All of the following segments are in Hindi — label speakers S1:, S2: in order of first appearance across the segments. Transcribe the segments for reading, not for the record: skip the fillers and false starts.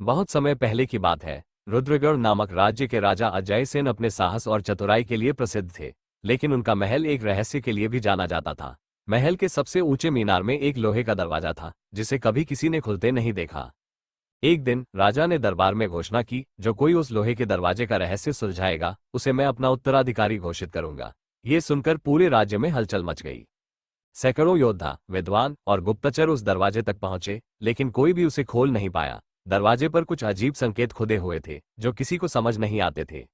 S1: बहुत समय पहले की बात है। रुद्रगढ़ नामक राज्य के राजा अजय सेन अपने साहस और चतुराई के लिए प्रसिद्ध थे, लेकिन उनका महल एक रहस्य के लिए भी जाना जाता था। महल के सबसे ऊंचे मीनार में एक लोहे का दरवाजा था, जिसे कभी किसी ने खुलते नहीं देखा। एक दिन राजा ने दरबार में घोषणा की, जो कोई उस लोहे के दरवाजे का रहस्य सुलझाएगा, उसे मैं अपना उत्तराधिकारी घोषित करूंगा। ये सुनकर पूरे राज्य में हलचल मच गई। सैकड़ों योद्धा, विद्वान और गुप्तचर उस दरवाजे तक पहुंचे, लेकिन कोई भी उसे खोल नहीं पाया। दरवाजे पर कुछ अजीब संकेत खुदे हुए थे, जो किसी को समझ नहीं आते थे।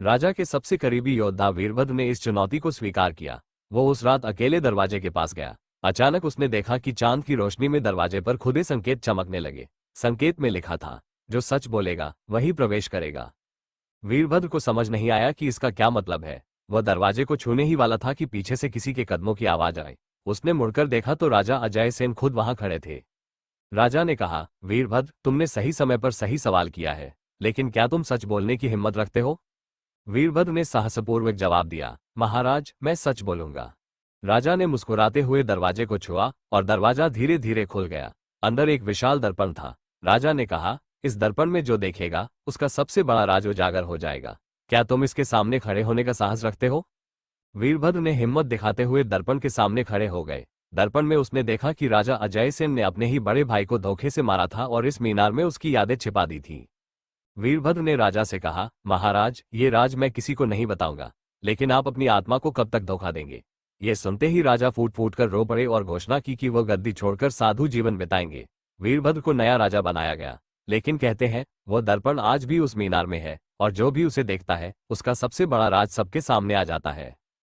S1: राजा के सबसे करीबी योद्धा वीरभद्र ने इस चुनौती को स्वीकार किया। वो उस रात अकेले दरवाजे के पास गया। अचानक उसने देखा कि चांद की रोशनी में दरवाजे पर खुदे संकेत चमकने लगे। संकेत में लिखा था, जो सच बोलेगा वही प्रवेश करेगा। वीरभद्र को समझ नहीं आया कि इसका क्या मतलब है। वह दरवाजे को छूने ही वाला था कि पीछे से किसी के कदमों की आवाज आई। उसने मुड़कर देखा तो राजा अजय सेन खुद वहां खड़े थे। राजा ने कहा, वीरभद्र, तुमने सही समय पर सही सवाल किया है, लेकिन क्या तुम सच बोलने की हिम्मत रखते हो? वीरभद्र ने साहसपूर्वक जवाब दिया, महाराज, मैं सच बोलूंगा। राजा ने मुस्कुराते हुए दरवाजे को छुआ और दरवाजा धीरे धीरे खुल गया। अंदर एक विशाल दर्पण था। राजा ने कहा, इस दर्पण में जो देखेगा उसका सबसे बड़ा राज उजागर हो जाएगा। क्या तुम इसके सामने खड़े होने का साहस रखते हो? वीरभद्र ने हिम्मत दिखाते हुए दर्पण के सामने खड़े हो गए। दर्पण में उसने देखा कि राजा अजय सेन ने अपने ही बड़े भाई को धोखे से मारा था और इस मीनार में उसकी यादें छिपा दी थी। वीरभद्र ने राजा से कहा, महाराज, ये राज मैं किसी को नहीं बताऊंगा, लेकिन आप अपनी आत्मा को कब तक धोखा देंगे? ये सुनते ही राजा फूट फूट कर रो पड़े और घोषणा की कि वह गद्दी छोड़कर साधु जीवन बिताएंगे। वीरभद्र को नया राजा बनाया गया, लेकिन कहते हैं वह दर्पण आज भी उस मीनार में है, और जो भी उसे देखता है उसका सबसे बड़ा राज सबके सामने आ जाता है।